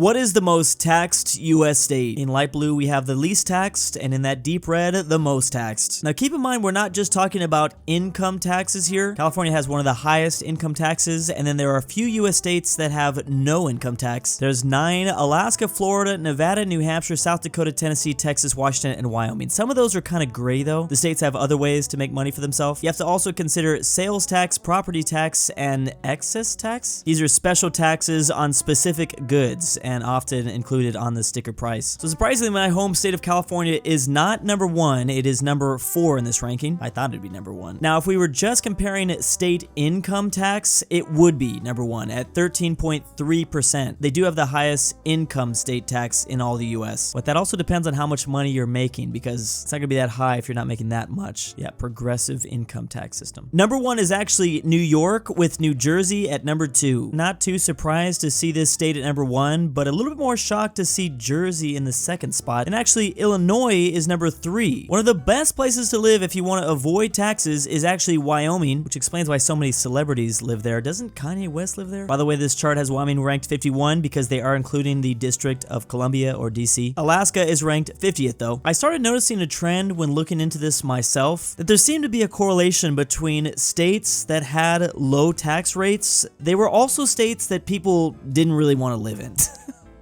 What is the most taxed U.S. state? In light blue, we have the least taxed, and in that deep red, the most taxed. Now, keep in mind, we're not just talking about income taxes here. California has one of the highest income taxes, and then there are a few U.S. states that have no income tax. There's 9: Alaska, Florida, Nevada, New Hampshire, South Dakota, Tennessee, Texas, Washington, and Wyoming. Some of those are kind of gray, though. The states have other ways to make money for themselves. You have to also consider sales tax, property tax, and excess tax. These are special taxes on specific goods, and often included on the sticker price. So surprisingly, my home state of California is not number 1, it is number 4 in this ranking. I thought it'd be number 1. Now, if we were just comparing state income tax, it would be number 1 at 13.3%. They do have the highest income state tax in all the US, but that also depends on how much money you're making, because it's not gonna be that high if you're not making that much. Yeah, progressive income tax system. Number 1 is actually New York, with New Jersey at number 2. Not too surprised to see this state at number 1, but a little bit more shocked to see Jersey in the second spot. And actually, Illinois is number 3. One of the best places to live if you want to avoid taxes is actually Wyoming, which explains why so many celebrities live there. Doesn't Kanye West live there? By the way, this chart has Wyoming ranked 51 because they are including the District of Columbia, or DC. Alaska is ranked 50th though. I started noticing a trend when looking into this myself, that there seemed to be a correlation between states that had low tax rates. They were also states that people didn't really want to live in.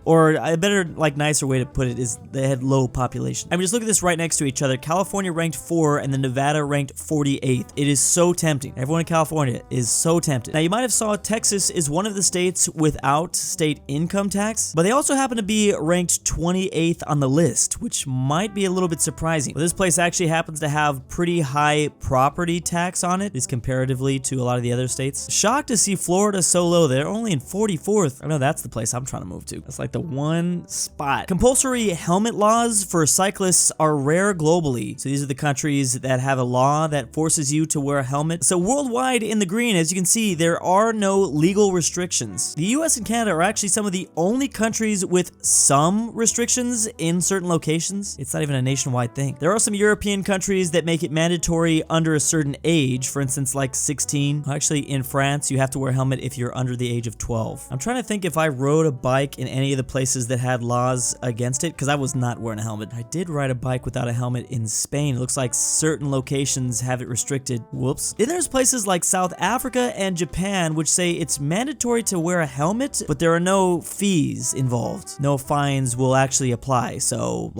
Or a better, nicer way to put it is they had low population. I mean, just look at this right next to each other. California ranked 4 and then Nevada ranked 48th. It is so tempting. Everyone in California is so tempted. Now, you might have saw Texas is one of the states without state income tax, but they also happen to be ranked 28th on the list, which might be a little bit surprising. But this place actually happens to have pretty high property tax on it, at least comparatively to a lot of the other states. Shocked to see Florida so low. They're only in 44th. I know that's the place I'm trying to move to. That's like the one spot. Compulsory helmet laws for cyclists are rare globally. So these are the countries that have a law that forces you to wear a helmet. So worldwide in the green, as you can see, there are no legal restrictions. The US and Canada are actually some of the only countries with some restrictions in certain locations. It's not even a nationwide thing. There are some European countries that make it mandatory under a certain age, for instance, like 16. Actually, in France, you have to wear a helmet if you're under the age of 12. I'm trying to think if I rode a bike in any of the places that had laws against it, because I was not wearing a helmet. I did ride a bike without a helmet in Spain. It looks like certain locations have it restricted. Whoops. Then there's places like South Africa and Japan which say it's mandatory to wear a helmet, but there are no fees involved. No fines will actually apply. So,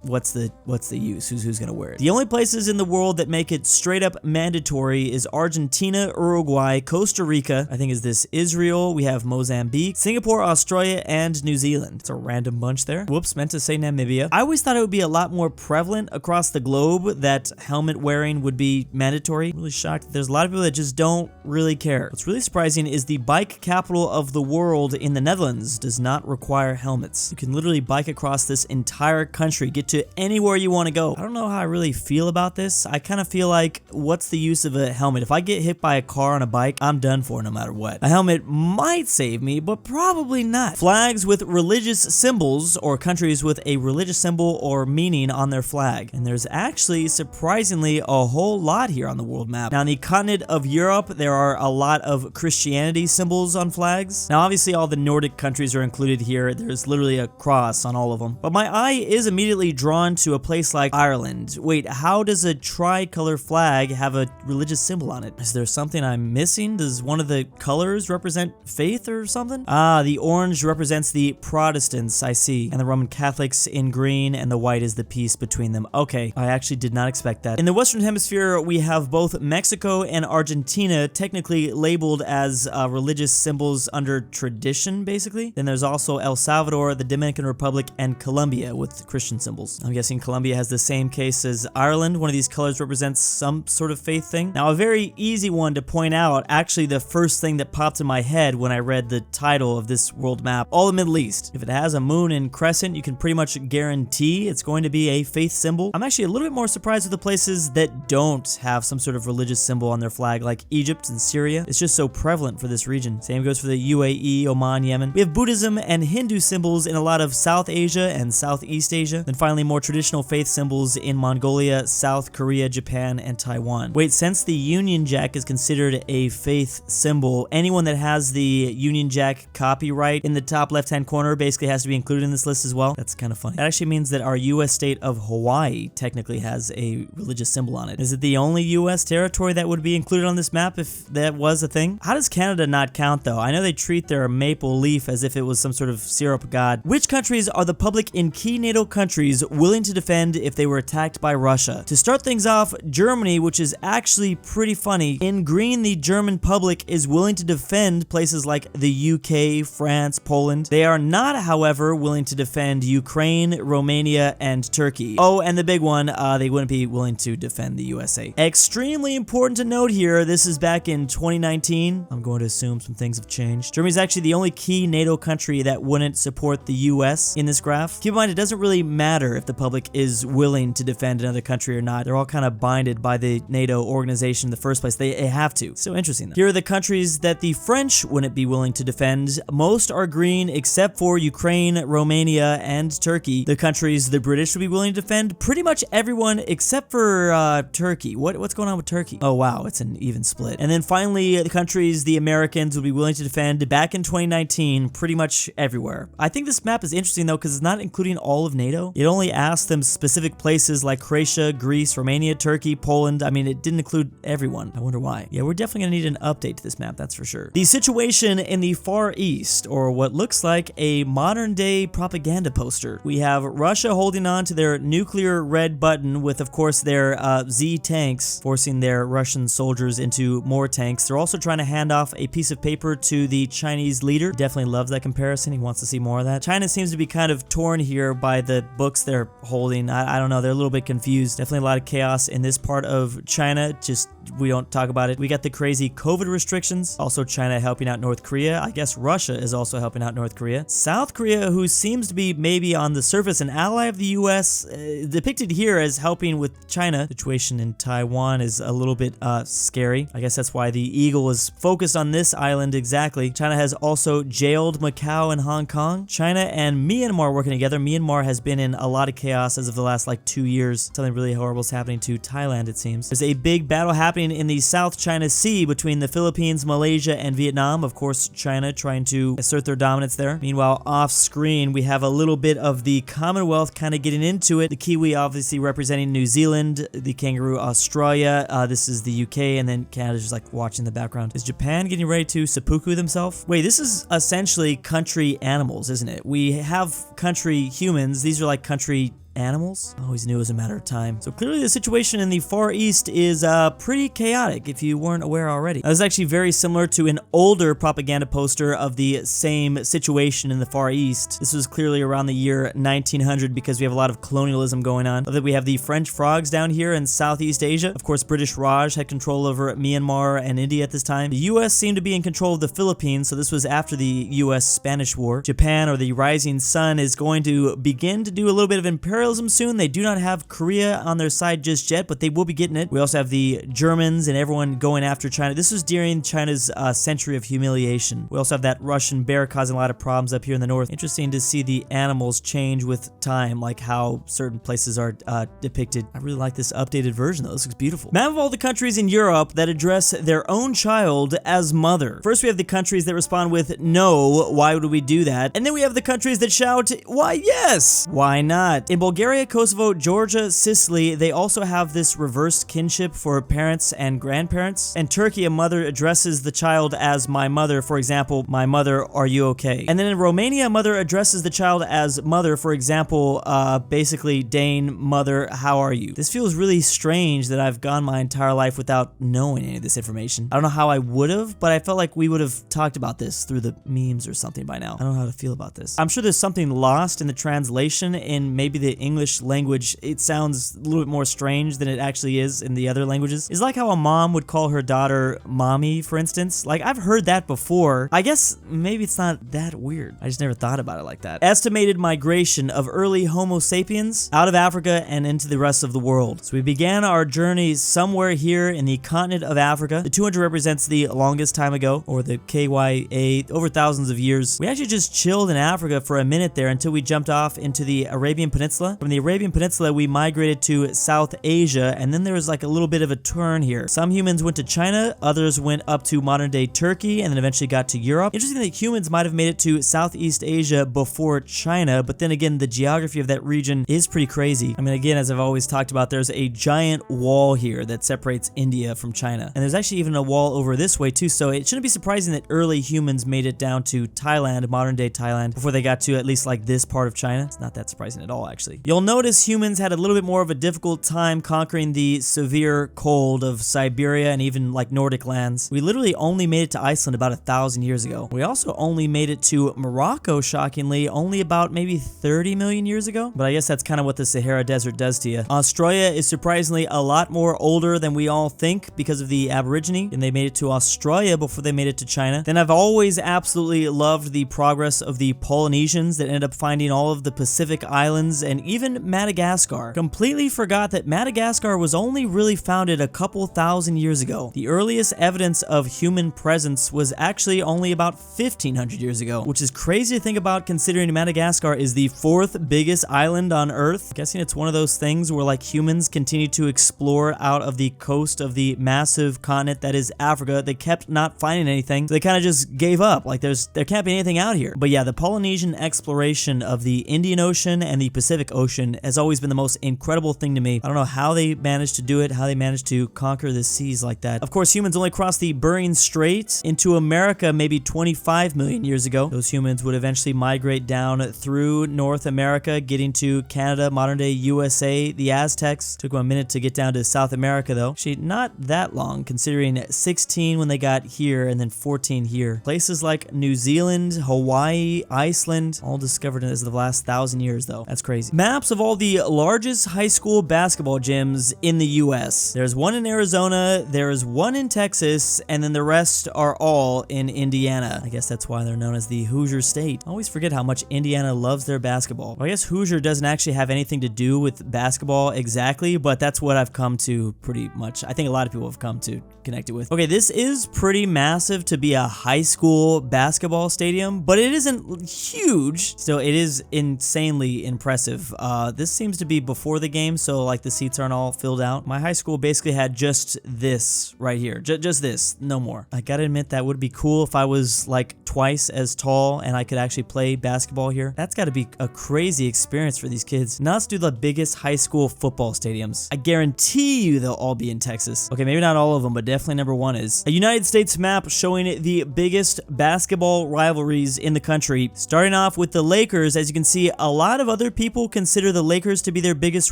what's the use? Who's gonna wear it? The only places in the world that make it straight up mandatory is Argentina, Uruguay, Costa Rica, I think is this Israel, we have Mozambique, Singapore, Australia, and New Zealand. It's a random bunch there. Whoops, meant to say Namibia. I always thought it would be a lot more prevalent across the globe that helmet wearing would be mandatory. I'm really shocked that there's a lot of people that just don't really care. What's really surprising is the bike capital of the world in the Netherlands does not require helmets. You can literally bike across this entire country, get to anywhere you want to go. I don't know how I really feel about this. I kind of feel like, what's the use of a helmet? If I get hit by a car on a bike, I'm done for no matter what. A helmet might save me, but probably not. Flags with religious symbols, or countries with a religious symbol or meaning on their flag. And there's actually, surprisingly, a whole lot here on the world map. Now, in the continent of Europe, there are a lot of Christianity symbols on flags. Now, obviously, all the Nordic countries are included here. There's literally a cross on all of them. But my eye is immediately drawn to a place like Ireland. Wait, how does a tricolor flag have a religious symbol on it? Is there something I'm missing? Does one of the colors represent faith or something? Ah, the orange represents the Protestants, I see. And the Roman Catholics in green, and the white is the peace between them. Okay, I actually did not expect that. In the Western Hemisphere, we have both Mexico and Argentina technically labeled as religious symbols under tradition, basically. Then there's also El Salvador, the Dominican Republic, and Colombia with Christian symbols. I'm guessing Colombia has the same case as Ireland. One of these colors represents some sort of faith thing. Now, a very easy one to point out, actually the first thing that popped in my head when I read the title of this world map, all the Middle East. If it has a moon and crescent, you can pretty much guarantee it's going to be a faith symbol. I'm actually a little bit more surprised with the places that don't have some sort of religious symbol on their flag, like Egypt and Syria. It's just so prevalent for this region. Same goes for the UAE, Oman, Yemen. We have Buddhism and Hindu symbols in a lot of South Asia and Southeast Asia. Then finally, finally, more traditional faith symbols in Mongolia, South Korea, Japan, and Taiwan. Wait, since the Union Jack is considered a faith symbol, anyone that has the Union Jack copyright in the top left-hand corner basically has to be included in this list as well. That's kind of funny. That actually means that our U.S. state of Hawaii technically has a religious symbol on it. Is it the only U.S. territory that would be included on this map if that was a thing? How does Canada not count, though? I know they treat their maple leaf as if it was some sort of syrup god. Which countries are the public in key NATO countries willing to defend if they were attacked by Russia? To start things off, Germany, which is actually pretty funny. In green, the German public is willing to defend places like the UK, France, Poland. They are not, however, willing to defend Ukraine, Romania, and Turkey. Oh, and the big one, they wouldn't be willing to defend the USA. Extremely important to note here, this is back in 2019. I'm going to assume some things have changed. Germany is actually the only key NATO country that wouldn't support the US in this graph. Keep in mind, it doesn't really matter if the public is willing to defend another country or not. They're all kind of binded by the NATO organization in the first place. They have to. So interesting, though. Here are the countries that the French wouldn't be willing to defend. Most are green except for Ukraine, Romania, and Turkey. The countries the British would be willing to defend, pretty much everyone except for Turkey. What's going on with Turkey? Oh wow, it's an even split. And then finally, the countries the Americans would be willing to defend back in 2019, pretty much everywhere. I think this map is interesting though because it's not including all of NATO. It only asked them specific places like Croatia, Greece, Romania, Turkey, Poland. I mean, it didn't include everyone. I wonder why. Yeah, we're definitely gonna need an update to this map, that's for sure. The situation in the Far East, or what looks like a modern day propaganda poster. We have Russia holding on to their nuclear red button with, of course, their Z tanks, forcing their Russian soldiers into more tanks. They're also trying to hand off a piece of paper to the Chinese leader. Definitely loves that comparison. He wants to see more of that. China seems to be kind of torn here by the books they're holding. I don't know. They're a little bit confused. Definitely a lot of chaos in this part of China. Just, we don't talk about it. We got the crazy COVID restrictions. Also China helping out North Korea. I guess Russia is also helping out North Korea. South Korea, who seems to be maybe on the surface an ally of the US, depicted here as helping with China. The situation in Taiwan is a little bit scary. I guess that's why the eagle is focused on this island exactly. China has also jailed Macau and Hong Kong. China and Myanmar working together. Myanmar has been in a lot of chaos as of the last like 2 years. Something really horrible is happening to Thailand, it seems. There's a big battle happening in the South China Sea between the Philippines, Malaysia, and Vietnam. Of course, China trying to assert their dominance there. Meanwhile, off screen, we have a little bit of the Commonwealth kind of getting into it. The Kiwi obviously representing New Zealand, the kangaroo Australia, this is the UK, and then Canada's just like watching the background. Is Japan getting ready to seppuku themselves? Wait, this is essentially country animals, isn't it? We have country humans. These are like country animals? I always knew it was a matter of time. So clearly the situation in the Far East is pretty chaotic if you weren't aware already. That was actually very similar to an older propaganda poster of the same situation in the Far East. This was clearly around the year 1900 because we have a lot of colonialism going on. But we have the French frogs down here in Southeast Asia. Of course, British Raj had control over Myanmar and India at this time. The US seemed to be in control of the Philippines, so this was after the US-Spanish War. Japan, or the Rising Sun, is going to begin to do a little bit of imperialism soon. They do not have Korea on their side just yet, but they will be getting it. We also have the Germans and everyone going after China. This was during China's century of humiliation. We also have that Russian bear causing a lot of problems up here in the north. Interesting to see the animals change with time, like how certain places are depicted. I really like this updated version though. This looks beautiful. Map of all the countries in Europe that address their own child as mother. First we have the countries that respond with no, why would we do that? And then we have the countries that shout, why yes, why not? In Bulgaria, Kosovo, Georgia, Sicily, they also have this reversed kinship for parents and grandparents. And Turkey, a mother addresses the child as my mother, for example, my mother, are you okay? And then in Romania, a mother addresses the child as mother, for example, basically, Dane, mother, how are you? This feels really strange that I've gone my entire life without knowing any of this information. I don't know how I would have, but I felt like we would have talked about this through the memes or something by now. I don't know how to feel about this. I'm sure there's something lost in the translation in maybe the English language. It sounds a little bit more strange than it actually is in the other languages. It's like how a mom would call her daughter mommy, for instance. Like, I've heard that before. I guess maybe it's not that weird. I just never thought about it like that. Estimated migration of early Homo sapiens out of Africa and into the rest of the world. So we began our journey somewhere here in the continent of Africa. The 200 represents the longest time ago, or the KYA, over thousands of years. We actually just chilled in Africa for a minute there until we jumped off into the Arabian Peninsula. Java. From the Arabian Peninsula, we migrated to South Asia, and then there was like a little bit of a turn here. Some humans went to China, others went up to modern-day Turkey, and then eventually got to Europe. Interesting that humans might have made it to Southeast Asia before China, but then again, the geography of that region is pretty crazy. I mean, again, as I've always talked about, there's a giant wall here that separates India from China. And there's actually even a wall over this way too, so it shouldn't be surprising that early humans made it down to Thailand, modern-day Thailand, before they got to at least like this part of China. It's not that surprising at all, actually. You'll notice humans had a little bit more of a difficult time conquering the severe cold of Siberia and even like Nordic lands. We literally only made it to Iceland about 1,000 years ago. We also only made it to Morocco, shockingly, only about maybe 30 million years ago. But I guess that's kind of what the Sahara Desert does to you. Australia is surprisingly a lot more older than we all think because of the Aborigine, and they made it to Australia before they made it to China. Then I've always absolutely loved the progress of the Polynesians that ended up finding all of the Pacific Islands and even Madagascar. Completely forgot that Madagascar was only really founded a couple thousand years ago. The earliest evidence of human presence was actually only about 1,500 years ago, which is crazy to think about considering Madagascar is the 4th biggest island on Earth. I'm guessing it's one of those things where like humans continue to explore out of the coast of the massive continent that is Africa. They kept not finding anything, so they kind of just gave up. Like there can't be anything out here. But yeah, the Polynesian exploration of the Indian Ocean and the Pacific Ocean has always been the most incredible thing to me. I don't know how they managed to do it, how they managed to conquer the seas like that. Of course, humans only crossed the Bering Strait into America maybe 25 million years ago. Those humans would eventually migrate down through North America, getting to Canada, modern-day USA. The Aztecs took them a minute to get down to South America, though. Actually, not that long, considering 16 when they got here and then 14 here. Places like New Zealand, Hawaii, Iceland, all discovered as of the last 1,000 years, though. That's crazy. Maps of all the largest high school basketball gyms in the US. There's one in Arizona, there's one in Texas, and then the rest are all in Indiana. I guess that's why they're known as the Hoosier State. I always forget how much Indiana loves their basketball. Well, I guess Hoosier doesn't actually have anything to do with basketball exactly, but that's what I've come to pretty much. I think a lot of people have come to connect it with. Okay, this is pretty massive to be a high school basketball stadium, but it isn't huge. Still, it is insanely impressive. This seems to be before the game, so like the seats aren't all filled out. My high school basically had just this right here. Just this, no more. I gotta admit that would be cool if I was like twice as tall and I could actually play basketball here. That's gotta be a crazy experience for these kids. Now let's do the biggest high school football stadiums. I guarantee you they'll all be in Texas. Okay, maybe not all of them, but definitely number one is a United States map showing the biggest basketball rivalries in the country. Starting off with the Lakers, as you can see, a lot of other people consider the Lakers to be their biggest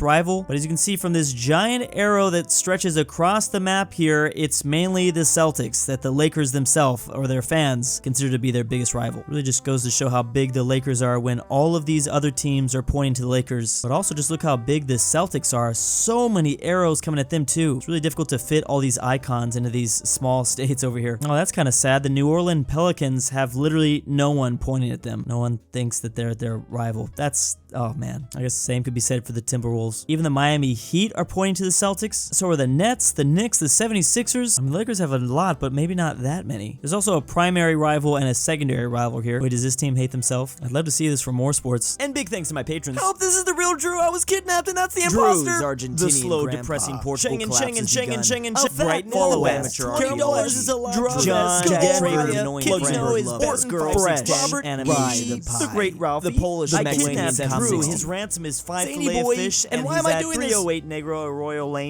rival, but as you can see from this giant arrow that stretches across the map here, it's mainly the Celtics that the Lakers themselves or their fans consider to be their biggest rival. Really just goes to show how big the Lakers are when all of these other teams are pointing to the Lakers, but also just look how big the Celtics are. So many arrows coming at them too. It's really difficult to fit all these icons into these small states over here. Oh, that's kind of sad. The New Orleans Pelicans have literally no one pointing at them. No one thinks that they're their rival. That's, oh man. I guess the same could be said for the Timberwolves. Even the Miami Heat are pointing to the Celtics. So are the Nets, the Knicks, the 76ers. I mean, the Lakers have a lot, but maybe not that many. There's also a primary rival and a secondary rival here. Wait, does this team hate themselves? I'd love to see this for more sports. And big thanks to my patrons. Help, this is the real Drew. I was kidnapped and that's the imposter. Drew's Argentinian The slow, grandpa. depressing Portugal collapse has begun. Right, Follow amateur $20 is allowed. JohnDenver, KirinoIsBestGirl, Phresh Animations, TheGreatRalphy, the Polish-Lithuanian Drew. Commonwealth, His ransom is 5 ZaneyBoi, fish, and why am I doing this? 308 Negro Arroyo Lane.